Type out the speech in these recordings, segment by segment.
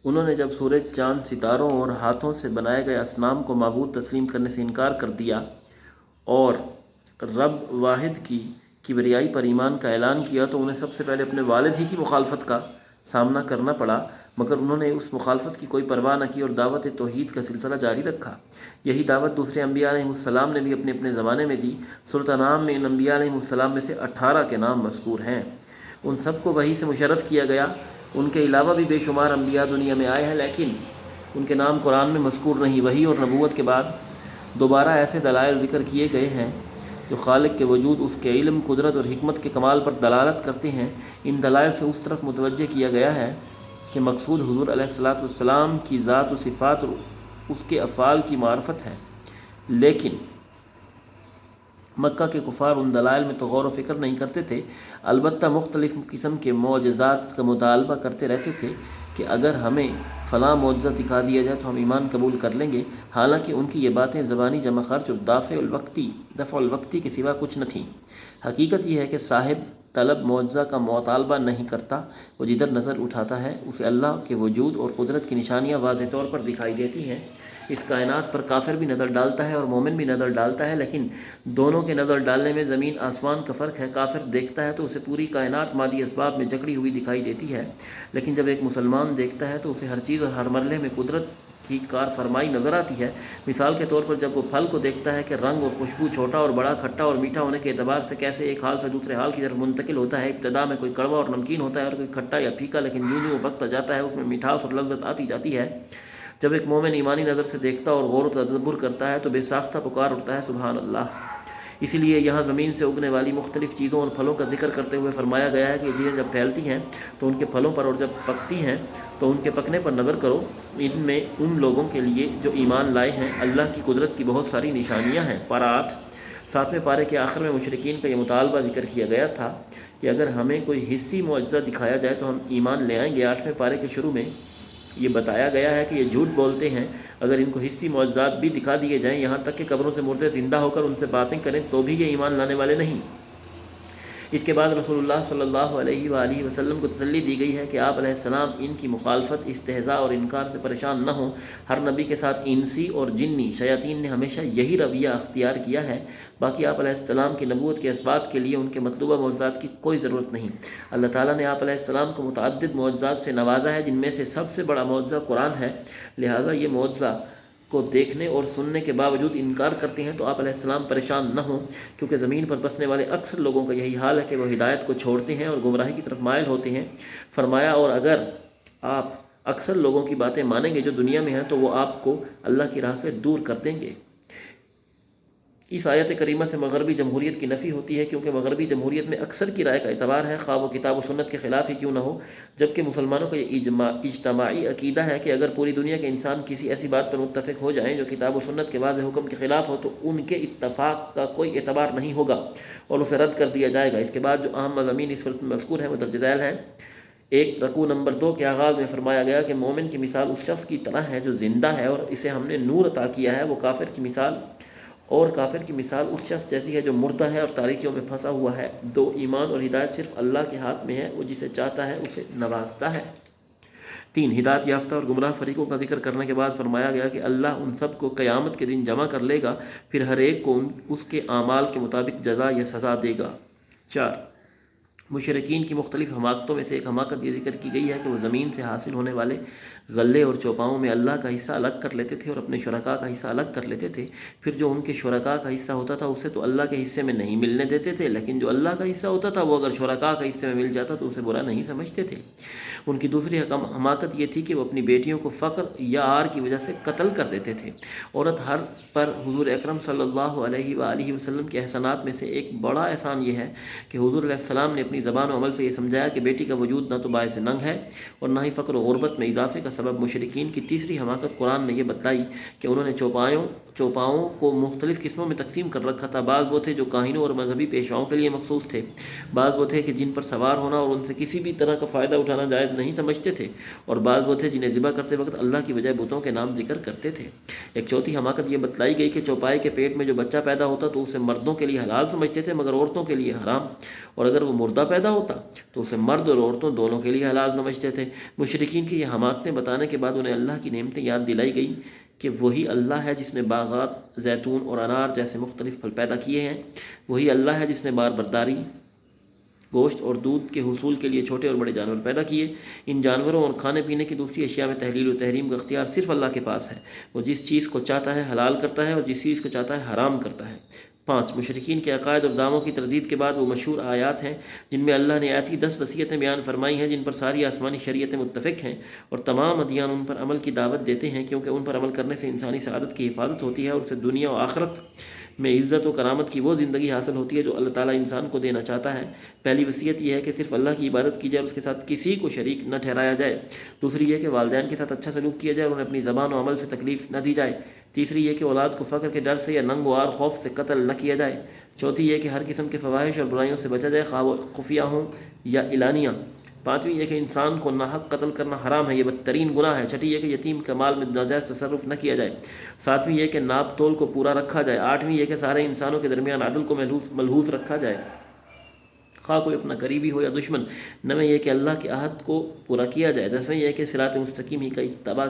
انہوں نے جب سورج، چاند، ستاروں اور ہاتھوں سے بنائے گئے اصنام کو معبود تسلیم کرنے سے انکار کر دیا اور رب واحد کی کبریائی پر ایمان کا اعلان کیا تو انہیں سب سے پہلے اپنے والد ہی کی مخالفت کا سامنا کرنا پڑا، مگر انہوں نے اس مخالفت کی کوئی پرواہ نہ کی اور دعوت توحید کا سلسلہ جاری رکھا۔ یہی دعوت دوسرے انبیاء علیہ السلام نے بھی اپنے اپنے زمانے میں دی۔ سورۃ انعام میں ان انبیاء علیہ السلام میں سے 18 کے نام مذکور ہیں۔ ان سب کو وحی سے مشرف کیا گیا۔ ان کے علاوہ بھی بے شمار انبیاء دنیا میں آئے ہیں، لیکن ان کے نام قرآن میں مذکور نہیں۔ وحی اور نبوت کے بعد دوبارہ ایسے دلائل ذکر کیے گئے ہیں جو خالق کے وجود، اس کے علم، قدرت اور حکمت کے کمال پر دلالت کرتے ہیں۔ ان دلائل سے اس طرف متوجہ کیا گیا ہے کہ مقصود حضور علیہ السلام کی ذات و صفات اور اس کے افعال کی معرفت ہے، لیکن مکہ کے کفار ان دلائل میں تو غور و فکر نہیں کرتے تھے، البتہ مختلف قسم کے معجزات کا مطالبہ کرتے رہتے تھے کہ اگر ہمیں فلاں معجزہ دکھا دیا جائے تو ہم ایمان قبول کر لیں گے، حالانکہ ان کی یہ باتیں زبانی جمع خرچ اور دفع الوقتی کے سوا کچھ نہ تھیں۔ حقیقت یہ ہے کہ صاحب طلب معجزہ کا مطالبہ نہیں کرتا، وہ جدھر نظر اٹھاتا ہے اسے اللہ کے وجود اور قدرت کی نشانیاں واضح طور پر دکھائی دیتی ہیں۔ اس کائنات پر کافر بھی نظر ڈالتا ہے اور مومن بھی نظر ڈالتا ہے، لیکن دونوں کے نظر ڈالنے میں زمین آسمان کا فرق ہے۔ کافر دیکھتا ہے تو اسے پوری کائنات مادی اسباب میں جکڑی ہوئی دکھائی دیتی ہے، لیکن جب ایک مسلمان دیکھتا ہے تو اسے ہر چیز اور ہر مرحلے میں قدرت کی کار فرمائی نظر آتی ہے۔ مثال کے طور پر جب وہ پھل کو دیکھتا ہے کہ رنگ اور خوشبو، چھوٹا اور بڑا، کھٹا اور میٹھا ہونے کے اعتبار سے کیسے ایک حال سے دوسرے حال کی طرف منتقل ہوتا ہے، ابتدا میں کوئی کڑوا اور نمکین ہوتا ہے اور کوئی کھٹا یا پھیکا، لیکن یوں یوں وقت جاتا ہے اس میں مٹھاس اور لذت آتی جاتی ہے۔ جب ایک مومن ایمانی نظر سے دیکھتا اور غور و تدبر کرتا ہے تو بے ساختہ پکار اٹھتا ہے سبحان اللہ۔ اسی لیے یہاں زمین سے اگنے والی مختلف چیزوں اور پھلوں کا ذکر کرتے ہوئے فرمایا گیا ہے کہ یہ چیزیں جب پھیلتی ہیں تو ان کے پھلوں پر، اور جب پکتی ہیں تو ان کے پکنے پر نظر کرو، ان میں ان لوگوں کے لیے جو ایمان لائے ہیں اللہ کی قدرت کی بہت ساری نشانیاں ہیں۔ پارہ 8 7ویں پارے کے آخر میں مشرکین کا یہ مطالبہ ذکر کیا گیا تھا کہ اگر ہمیں کوئی حصی معجزہ دکھایا جائے تو ہم ایمان لے آئیں گے۔ 8ویں پارے کے شروع میں یہ بتایا گیا ہے کہ یہ جھوٹ بولتے ہیں، اگر ان کو حصی معجزات بھی دکھا دیے جائیں، یہاں تک کہ قبروں سے مردے زندہ ہو کر ان سے باتیں کریں، تو بھی یہ ایمان لانے والے نہیں۔ اس کے بعد رسول اللہ صلی اللہ علیہ وآلہ وسلم کو تسلی دی گئی ہے کہ آپ علیہ السلام ان کی مخالفت، استہزاء اور انکار سے پریشان نہ ہوں۔ ہر نبی کے ساتھ انسی اور جنی شیاطین نے ہمیشہ یہی رویہ اختیار کیا ہے۔ باقی آپ علیہ السلام کی نبوت کے اثبات کے لیے ان کے مطلوبہ معجزات کی کوئی ضرورت نہیں۔ اللہ تعالیٰ نے آپ علیہ السلام کو متعدد معجزات سے نوازا ہے، جن میں سے سب سے بڑا معجزہ قرآن ہے، لہٰذا یہ معجزہ کو دیکھنے اور سننے کے باوجود انکار کرتے ہیں تو آپ علیہ السلام پریشان نہ ہوں، کیونکہ زمین پر بسنے والے اکثر لوگوں کا یہی حال ہے کہ وہ ہدایت کو چھوڑتے ہیں اور گمراہی کی طرف مائل ہوتے ہیں۔ فرمایا اور اگر آپ اکثر لوگوں کی باتیں مانیں گے جو دنیا میں ہیں تو وہ آپ کو اللہ کی راہ سے دور کر دیں گے۔ اس آیت کریمہ سے مغربی جمہوریت کی نفی ہوتی ہے، کیونکہ مغربی جمہوریت میں اکثر کی رائے کا اعتبار ہے، خواہ وہ کتاب و سنت کے خلاف ہی کیوں نہ ہو، جبکہ مسلمانوں کا یہ اجتماعی عقیدہ ہے کہ اگر پوری دنیا کے انسان کسی ایسی بات پر متفق ہو جائیں جو کتاب و سنت کے واضح حکم کے خلاف ہو تو ان کے اتفاق کا کوئی اعتبار نہیں ہوگا اور اسے رد کر دیا جائے گا۔ اس کے بعد جو اہم مضامین اس صورت میں مذکور ہیں وہ درج ذیل ہیں۔ 1 رکوع نمبر 2 کے آغاز میں فرمایا گیا کہ مومن کی مثال اس شخص کی طرح ہے جو زندہ ہے اور اسے ہم نے نور عطا کیا ہے، وہ کافر کی مثال اس شخص جیسی ہے جو مردہ ہے اور تاریکیوں میں پھنسا ہوا ہے۔ 2 ایمان اور ہدایت صرف اللہ کے ہاتھ میں ہے، وہ جسے چاہتا ہے اسے نوازتا ہے۔ 3 ہدایت یافتہ اور گمراہ فریقوں کا ذکر کرنے کے بعد فرمایا گیا کہ اللہ ان سب کو قیامت کے دن جمع کر لے گا، پھر ہر ایک کو اس کے اعمال کے مطابق جزا یا سزا دے گا۔ 4 مشرکین کی مختلف حماقتوں میں سے ایک حماقت یہ ذکر کی گئی ہے کہ وہ زمین سے حاصل ہونے والے غلے اور چوپاؤں میں اللہ کا حصہ الگ کر لیتے تھے اور اپنے شرکاء کا حصہ الگ کر لیتے تھے، پھر جو ان کے شرکاء کا حصہ ہوتا تھا اسے تو اللہ کے حصے میں نہیں ملنے دیتے تھے، لیکن جو اللہ کا حصہ ہوتا تھا وہ اگر شرکاء کا حصے میں مل جاتا تو اسے برا نہیں سمجھتے تھے۔ ان کی دوسری حماقت یہ تھی کہ وہ اپنی بیٹیوں کو فقر یا عار کی وجہ سے قتل کر دیتے تھے۔ عورت ہر پر حضور اکرم صلی اللہ علیہ وآلہ وسلم کے احسانات میں سے ایک بڑا احسان یہ ہے کہ حضور علیہ السلام نے اپنی زبان و عمل سے یہ سمجھایا کہ بیٹی کا وجود نہ تو باعث ننگ ہے اور نہ ہی فقر و غربت میں اضافے کا سبب۔ مشرکین کی تیسری حماقت قرآن نے یہ بتلائی کہ انہوں نے چوپاؤں کو مختلف قسموں میں تقسیم کر رکھا تھا۔ بعض وہ تھے جو کاہنوں اور مذہبی پیشواؤں کے لیے مخصوص تھے، بعض وہ تھے کہ جن پر سوار ہونا اور ان سے کسی بھی طرح کا فائدہ اٹھانا جائز نہیں سمجھتے تھے، اور بعض وہ تھے جنہیں ذبح کرتے وقت اللہ کی بجائے بتوں کے نام ذکر کرتے تھے۔ ایک چوتھی حماقت یہ بتلائی گئی کہ چوپائے کے پیٹ میں جو بچہ پیدا ہوتا تو اسے مردوں کے لیے حلال سمجھتے تھے مگر عورتوں کے لیے حرام، اور اگر وہ مردہ پیدا ہوتا تو اسے مرد اور عورتوں دونوں کے لیے حلال سمجھتے تھے۔ مشرکین کی یہ حماقتیں بتانے کے بعد انہیں اللہ کی نعمتیں یاد دلائی گئیں کہ وہی اللہ ہے جس نے باغات، زیتون اور انار جیسے مختلف پھل پیدا کیے ہیں، وہی اللہ ہے جس نے بار برداری، گوشت اور دودھ کے حصول کے لیے چھوٹے اور بڑے جانور پیدا کیے۔ ان جانوروں اور کھانے پینے کی دوسری اشیاء میں تحلیل و تحریم کا اختیار صرف اللہ کے پاس ہے۔ وہ جس چیز کو چاہتا ہے حلال کرتا ہے اور جس چیز کو چاہتا ہے حرام کرتا ہے۔ 5 مشرکین کے عقائد اور دعووں کی تردید کے بعد وہ مشہور آیات ہیں جن میں اللہ نے ایسی 10 وصیتیں بیان فرمائی ہیں جن پر ساری آسمانی شریعتیں متفق ہیں، اور تمام ادیان ان پر عمل کی دعوت دیتے ہیں، کیونکہ ان پر عمل کرنے سے انسانی سعادت کی حفاظت ہوتی ہے اور اسے دنیا و آخرت میں عزت و کرامت کی وہ زندگی حاصل ہوتی ہے جو اللہ تعالیٰ انسان کو دینا چاہتا ہے۔ پہلی وصیت یہ ہے کہ صرف اللہ کی عبادت کی جائے اور اس کے ساتھ کسی کو شریک نہ ٹھہرایا جائے۔ دوسری یہ کہ والدین کے ساتھ اچھا سلوک کیا جائے اور انہیں اپنی زبان و عمل سے تکلیف نہ دی جائے۔ تیسری یہ کہ اولاد کو فقر کے ڈر سے یا ننگ و عار خوف سے قتل نہ کیا جائے۔ چوتھی یہ کہ ہر قسم کے فواحش اور برائیوں سے بچا جائے، خواہ وہ خفیہ ہوں یا اعلانیہ۔ پانچویں یہ کہ انسان کو ناحق قتل کرنا حرام ہے، یہ بدترین گناہ ہے۔ چھٹی یہ کہ یتیم کا مال میں ناجائز تصرف نہ کیا جائے۔ ساتویں یہ کہ ناپ تول کو پورا رکھا جائے۔ آٹھویں یہ کہ سارے انسانوں کے درمیان عدل کو ملحوظ رکھا جائے، خواہ کوئی اپنا قریبی ہو یا دشمن۔ نویں یہ کہ اللہ کے عہد کو پورا کیا جائے۔ 10ویں یہ کہ صراط مستقیم ہی کا اتباع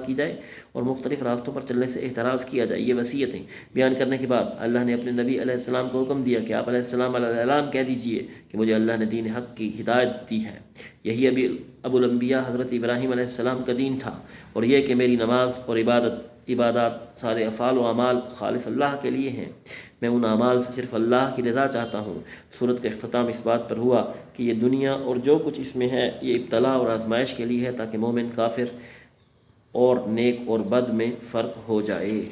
کی جائے اور مختلف راستوں پر چلنے سے احتراز کیا جائے۔ یہ وصیتیں بیان کرنے کے بعد اللہ نے اپنے نبی علیہ السلام کو حکم دیا کہ آپ علیہ السلام علیہ اعلان کہہ دیجئے کہ مجھے اللہ نے دین حق کی ہدایت دی ہے، یہی ابو الانبیاء حضرت ابراہیم علیہ السلام کا دین تھا، اور یہ کہ میری نماز اور عبادات سارے افعال و اعمال خالص اللہ کے لیے ہیں، میں ان اعمال سے صرف اللہ کی رضا چاہتا ہوں۔ سورت کا اختتام اس بات پر ہوا کہ یہ دنیا اور جو کچھ اس میں ہے یہ ابتلا اور آزمائش کے لیے ہے، تاکہ مومن کافر اور نیک اور بد میں فرق ہو جائے۔